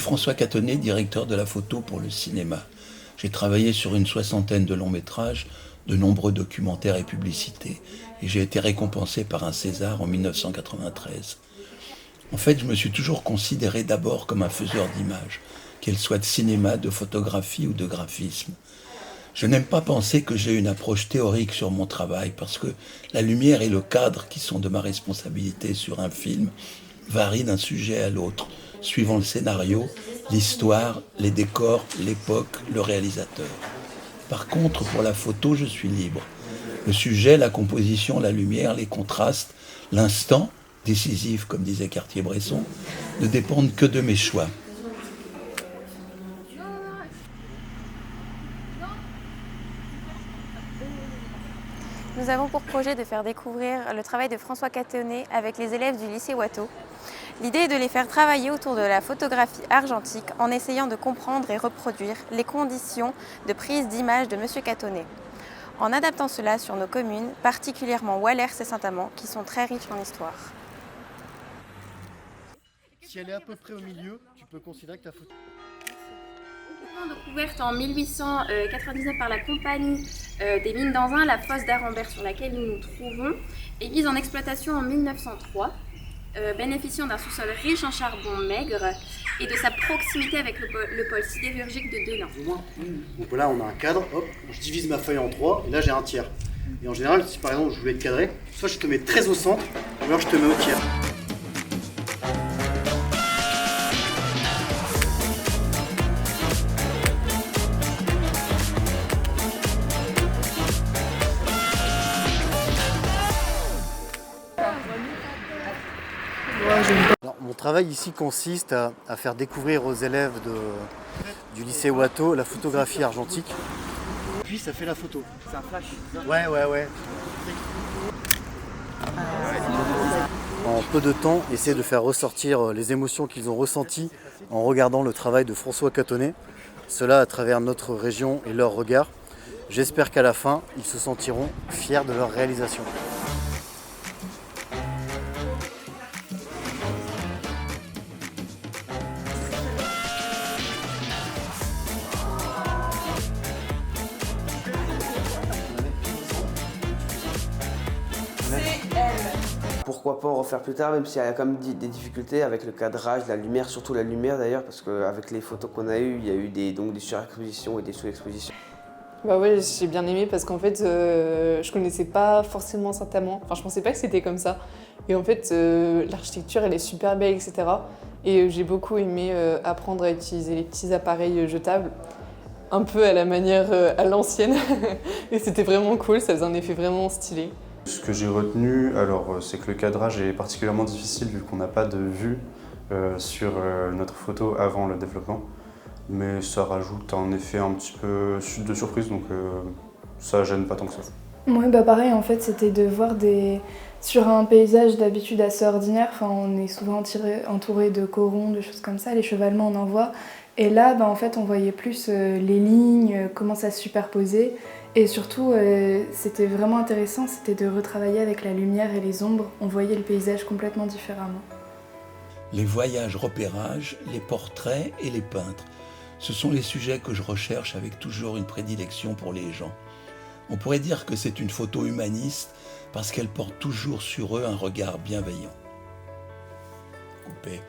François Catonnet, directeur de la photo pour le cinéma. J'ai travaillé sur une 60aine de longs métrages, de nombreux documentaires et publicités, et j'ai été récompensé par un César en 1993. En fait, je me suis toujours considéré d'abord comme un faiseur d'images, qu'elles soient de cinéma, de photographie ou de graphisme. Je n'aime pas penser que j'ai une approche théorique sur mon travail, parce que la lumière et le cadre qui sont de ma responsabilité sur un film varient d'un sujet à l'autre, suivant le scénario, l'histoire, les décors, l'époque, le réalisateur. Par contre, pour la photo, je suis libre. Le sujet, la composition, la lumière, les contrastes, l'instant, décisif comme disait Cartier-Bresson, ne dépendent que de mes choix. Nous avons pour projet de faire découvrir le travail de François Catonnet avec les élèves du lycée Watteau. L'idée est de les faire travailler autour de la photographie argentique en essayant de comprendre et reproduire les conditions de prise d'image de M. Catonnet, en adaptant cela sur nos communes, particulièrement Wallers et Saint-Amand, qui sont très riches en histoire. Si elle est à peu près au milieu, tu peux considérer que ta photo... Découverte en 1899 par la compagnie des mines d'Anzin, la fosse d'Arambert sur laquelle nous nous trouvons est mise en exploitation en 1903, bénéficiant d'un sous-sol riche en charbon maigre et de sa proximité avec le pôle sidérurgique de Denain. Donc là on a un cadre, hop, je divise ma feuille en 3 et là j'ai un tiers. Et en général, si par exemple je voulais te cadrer, soit je te mets très au centre, ou alors je te mets au tiers. Alors, mon travail ici consiste à faire découvrir aux élèves du lycée Watteau la photographie argentique. Puis ça fait la photo. C'est un flash. Ouais. En peu de temps, essayer de faire ressortir les émotions qu'ils ont ressenties en regardant le travail de François Catonnet. Cela à travers notre région et leur regard. J'espère qu'à la fin, ils se sentiront fiers de leur réalisation. Pourquoi pas en refaire plus tard, même s'il y a quand même des difficultés avec le cadrage, la lumière, surtout la lumière d'ailleurs, parce qu'avec les photos qu'on a eues, il y a eu des surexpositions et des sous-expositions. Bah ouais, j'ai bien aimé parce qu'en fait, je connaissais pas forcément Saint-Amand. Enfin, je pensais pas que c'était comme ça. Et en fait, l'architecture, elle est super belle, etc. Et j'ai beaucoup aimé apprendre à utiliser les petits appareils jetables, un peu à la manière à l'ancienne. Et c'était vraiment cool, ça faisait un effet vraiment stylé. Ce que j'ai retenu, alors, c'est que le cadrage est particulièrement difficile vu qu'on n'a pas de vue sur notre photo avant le développement. Mais ça rajoute un effet un petit peu de surprise, donc ça gêne pas tant que ça. Ouais, bah pareil, en fait, c'était de voir sur un paysage d'habitude assez ordinaire, enfin, on est souvent entouré de corons, de choses comme ça, les chevalements, on en voit. Et là, bah, en fait, on voyait plus les lignes, comment ça se superposait. Et surtout, c'était vraiment intéressant, c'était de retravailler avec la lumière et les ombres. On voyait le paysage complètement différemment. Les voyages repérages, les portraits et les peintres, ce sont les sujets que je recherche avec toujours une prédilection pour les gens. On pourrait dire que c'est une photo humaniste parce qu'elle porte toujours sur eux un regard bienveillant. Coupé.